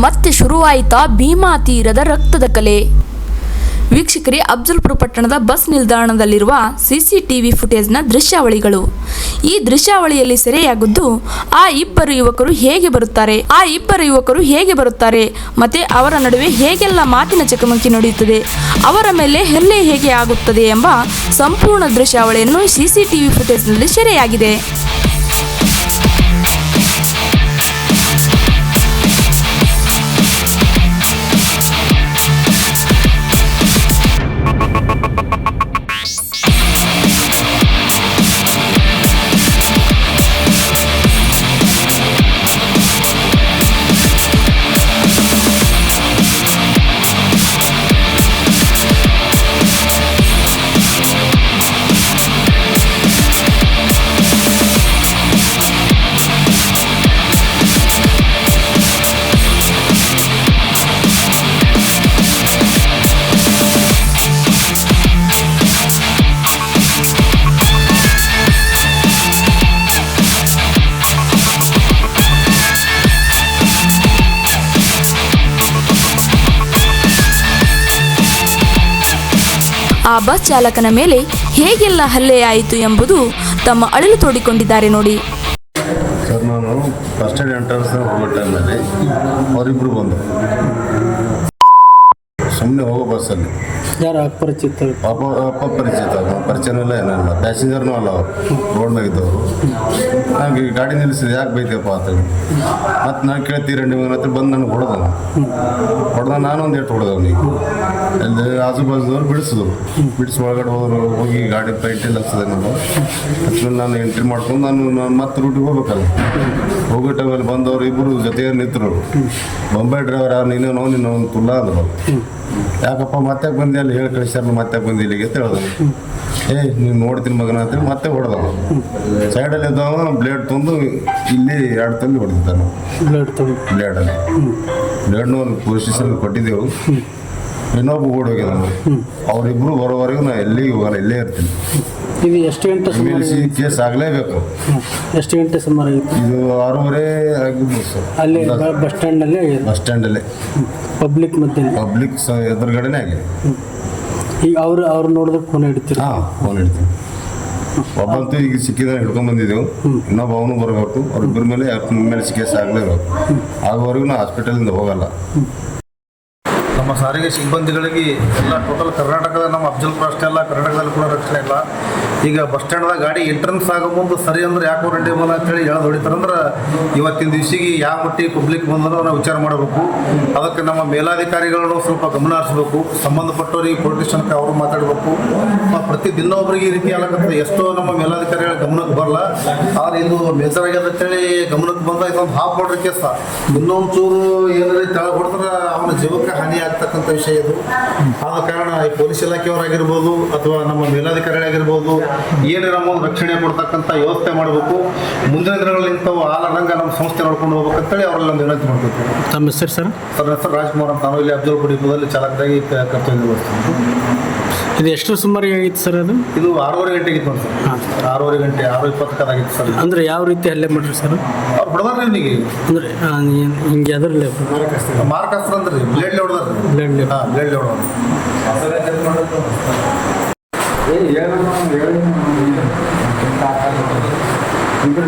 ಮತ್ತೆ ಶುರುವಾಯಿತಾ ಭೀಮಾ ತೀರದ ರಕ್ತದ ಕಲೆ. ವೀಕ್ಷಕರೇ, ಅಫ್ಜಲ್ಪುರ ಪಟ್ಟಣದ ಬಸ್ ನಿಲ್ದಾಣದಲ್ಲಿರುವ CCTV ಫುಟೇಜ್ನ ದೃಶ್ಯಾವಳಿಗಳು. ಈ ದೃಶ್ಯಾವಳಿಯಲ್ಲಿ ಸೆರೆಯಾಗಿದ್ದು ಆ ಇಬ್ಬರು ಯುವಕರು ಹೇಗೆ ಬರುತ್ತಾರೆ ಮತ್ತೆ ಅವರ ನಡುವೆ ಹೇಗೆಲ್ಲ ಮಾತಿನ ಚಕಮಕಿ ನಡೆಯುತ್ತದೆ, ಅವರ ಮೇಲೆ ಹಲ್ಲೆ ಹೇಗೆ ಆಗುತ್ತದೆ ಎಂಬ ಸಂಪೂರ್ಣ ದೃಶ್ಯಾವಳಿಯನ್ನು CCTV ಫುಟೇಜ್ನಲ್ಲಿ ಸೆರೆಯಾಗಿದೆ. ಆ ಬಸ್ ಚಾಲಕನ ಮೇಲೆ ಹೇಗೆಲ್ಲ ಹಲ್ಲೆಯಾಯಿತು ಎಂಬುದು ತಮ್ಮ ಅಳಲು ತೋಡಿಕೊಂಡಿದ್ದಾರೆ ನೋಡಿ. ಸರ್, ನಾನು ಫಸ್ಟ್ ಏಡ್ ಎಂಟ್ರೆನ್ಸ್ ಹೋಗೋ ಟೈಮಲ್ಲಿ ಅವರಿಬ್ಬರು ಬಂದರು. ಸುಮ್ಮನೆ ಹೋಗೋ ಬಸ್ಸಲ್ಲಿ ಯಾರು ಅಪರಿಚಿತ ಪರಿಚಯನೂ ಇಲ್ಲ, ಏನಿಲ್ಲ, ಪ್ಯಾಸೆಂಜರ್ನೂ ಅಲ್ಲ, ಅವರು ರೋಡ್ ಮ್ಯಾಗಿದ್ದವರು. ನನಗೆ ಗಾಡಿ ನಿಲ್ಲಿಸಿದೆ, ಯಾಕೆ ಬೈತೀಯಪ್ಪ ಅಂತೇಳಿ. ಮತ್ತು ನಾನು ಕೇಳ್ತೀರ ನೀವು ಹತ್ರ ಬಂದು ನನಗೆ ಹೊಡೆದ ನಾನು ಒಂದು ಏಟು ಹೊಡೆದ ಅವನಿಗೆ. ಅಲ್ಲಿ ಆಜು ಬಾಜುದವ್ರು ಬಿಡಿಸಿದ್ರು, ಒಳಗಡೆ ಹೋಗಿ ಗಾಡಿ ಪೈಂಟೆಲ್ಲ ಹಚ್ಚಿದೆ. ಆಮೇಲೆ ನಾನು ಎಂಟ್ರಿ ಮಾಡ್ಕೊಂಡು ನಾನು ಮತ್ತೆ ರೂಟಿಗೆ ಹೋಗ್ಬೇಕಲ್ಲ. ಹೋಗೋ ಟೈಮಲ್ಲಿ ಬಂದವರು ಇಬ್ಬರು ಜೊತೆಗೆ ನಿಂತರು. ಬೊಂಬೈ ಡ್ರೈವರ್ ಯಾರು ನೀನು ಒಂದು ತುಲ್ಲ ಅಂದರು. ಯಾಕಪ್ಪ ಮತ್ತೆ ಬಂದಿ ಅಲ್ಲಿ ಹೇಳಿ ಕಳಿಸ್ಯಾರ, ಮತ್ತೆ ಬಂದು ಇಲ್ಲಿಗೆ ಅಂತ ಹೇಳ್ದೆ. ನೀನು ನೋಡ್ತೀನಿ ಮಗನ ಅಂತೇಳಿ ಮತ್ತೆ ಹೊಡೆದವ. ಸೈಡಲ್ಲಿ ಇದ್ದವ ಬ್ಲೇಡ್ ತಂದು ಇಲ್ಲಿ 2 ತಂದು ಹೊಡೆದಿದ್ದಾನೆ. ಬ್ಲೇಡ್ನ ಒಂದು ಪೊಲೀಸ್ ಸ್ಟೇಷನ್ಗೆ ಕೊಟ್ಟಿದ್ದೆವು. ಇನ್ನೊಬ್ಬ ಓಡೋಗ್ಯದ. ಅವರಿಬ್ಬರು ಬರೋವರೆಗೂ ನಾನು ಎಲ್ಲಿಗೆ ಹೋಗಲ್ಲ, ಇಲ್ಲೇ ಇರ್ತೀನಿ. ಇದು ಎಷ್ಟು ಗಂಟೆ ಕೇಸ್ ಆಗಲೇಬೇಕು. ಎಷ್ಟು ಗಂಟೆ ಸುಮಾರು? ಇದು 6:30 ಆಗಿರ್ಬೋದು ಸರ್. ಅಲ್ಲಿ ಬಸ್ ಸ್ಟ್ಯಾಂಡಲ್ಲೇ ಪಬ್ಲಿಕ್ ಎದುರುಗಡೆನೇ ಆಗಿದೆ. ಈಗ ಅವ್ರು ನೋಡಿದ್ರೆ ಫೋನ್ ಹಿಡ್ತೀರಿ? ಫೋನ್ ಹಿಡ್ತೀನಿ. ಒಬ್ಬಂತೂ ಈಗ ಸಿಕ್ಕಿದ್ರೆ ಹಿಡ್ಕೊಂಡ್ಬಂದಿದ್ದೆವು. ಇನ್ನೊಬ್ಬ ಅವನು ಬರಬೇಕು. ಅವ್ರಿಬ್ಬರ ಮೇಲೆ ಕೇಸ್ ಆಗಲೇಬೇಕು. ಆಗುವವರೆಗೂ ನಾವು ಹಾಸ್ಪಿಟಲಿಂದ ಹೋಗಲ್ಲ. ನಮ್ಮ ಸಾರಿಗೆ ಸಿಬ್ಬಂದಿಗಳಿಗೆ ಎಲ್ಲ ಟೋಟಲ್ ಕರ್ನಾಟಕದ ನಮ್ಮ ಅಫ್ಜಲ್ಪುರ ಅಷ್ಟೇ ಅಲ್ಲ, ಕರ್ನಾಟಕದಲ್ಲಿ ಕೂಡ ರಕ್ಷಣೆ ಇಲ್ಲ. ಈಗ ಬಸ್ ಸ್ಟ್ಯಾಂಡ್ದಾಗ ಗಾಡಿ ಎಂಟ್ರೆನ್ಸ್ ಆಗೋ ಮುಂದೆ ಸರಿ ಅಂದ್ರೆ ಯಾಕೆ ರೆಡಿ ಮನ ಅಂತೇಳಿ ಎಳೆದು ಹೊಡಿತಾರಂದ್ರೆ ಇವತ್ತಿನ ದಿವಸಿಗೆ ಯಾವ ಮಟ್ಟಿಗೆ ಪಬ್ಲಿಕ್ ಬಂದರೂ ನಾವು ವಿಚಾರ ಮಾಡಬೇಕು. ಅದಕ್ಕೆ ನಮ್ಮ ಮೇಲಾಧಿಕಾರಿಗಳನ್ನು ಸ್ವಲ್ಪ ಗಮನ ಹರಿಸಬೇಕು. ಸಂಬಂಧಪಟ್ಟವರಿಗೆ ಪೊಲಿಟಿಷನ್ಗೆ ಅವರು ಮಾತಾಡಬೇಕು. ಪ್ರತಿ ದಿನ ಒಬ್ಬರಿಗೆ ಈ ರೀತಿ ಆಗತ್ತೆ. ಎಷ್ಟೋ ನಮ್ಮ ಮೇಲಾಧಿಕಾರಿಗಳ ಗಮನಕ್ಕೆ ಬರಲ್ಲ. ಆದರೆ ಇದು ಮೇಜರ್ ಆಗ್ಯದ ಅಂತೇಳಿ ಗಮನಕ್ಕೆ ಬಂದ ಇದೊಂದು ಹಾಫ್ ಮಾಡ್ರಿ ಕೇಸ. ಇನ್ನೊಂದು ಚೂರು ಏನಾದ್ರು ತೆಳಗೆ ಹೊಡೆದ್ರೆ ಅವನ ಜೀವಕ್ಕೆ ಹಾನಿ ಆಗ್ತಕ್ಕಂಥ ವಿಷಯ ಇದು. ಆದ ಕಾರಣ ಈ ಪೊಲೀಸ್ ಇಲಾಖೆಯವರಾಗಿರ್ಬೋದು ಅಥವಾ ನಮ್ಮ ಮೇಲಾಧಿಕಾರಿಗಳಾಗಿರ್ಬೋದು ಏನು ನಮ್ಮ ರಕ್ಷಣೆ ಕೊಡ್ತಕ್ಕಂಥ ವ್ಯವಸ್ಥೆ ಮಾಡಬೇಕು. ಮುಂದಿನ ದಿನಗಳಲ್ಲಿ ಇಂಥವು ಆಲರಂಗ ನಮ್ಮ ಸಂಸ್ಥೆ ನೋಡ್ಕೊಂಡು ಹೋಗ್ಬೇಕಂತೇಳಿ ಅವರೆಲ್ಲ ವಿನಂತಿ ಮಾಡಬೇಕು. ತಮ್ಮ ಹೆಸರು ಸರ್? ನನ್ನ ಹೆಸರು ರಾಜ್ಕುಮಾರ್ ಅಂತ. ನಾನು ಇಲ್ಲಿ ಅಫ್ಜಲ್ಪುರ ಡಿಪೋದಲ್ಲಿ ಚಾಲಕರಾಗಿ ಕರ್ತವ್ಯ ನಿರ್ವಹಿಸ್ತೀನಿ. ಇದು ಎಷ್ಟು ಸುಮಾರಿಗೆ ಆಗಿತ್ತು ಸರ್? ಇದು 6:30 ಗಂಟೆಗೆ ಇತ್ತು ಸರ್. 6:30 ಗಂಟೆ 6:20 ಆಗಿತ್ತು ಸರ್. ಅಂದರೆ ಯಾವ ರೀತಿ ಹಲ್ಲೆ ಮಾಡ್ರಿ ಸರ್? ಅವ್ರು ಹೊಡೆದಾರ್ರಿ ಇವನಿಗೆ. ಅಂದರೆ ಹಿಂಗೆ ಅದರಲ್ಲೇ ಮಾರ್ಕಸ್ತ್ರ ಅಂದ್ರೆ ಬ್ಲೇಡ್ಲೆ ಹೊಡೆದಾರ್ರಿ. ಬ್ಲೇಡ್ಲೆ ಹೊಡೆದಾರ. ಇಬ್ಬರು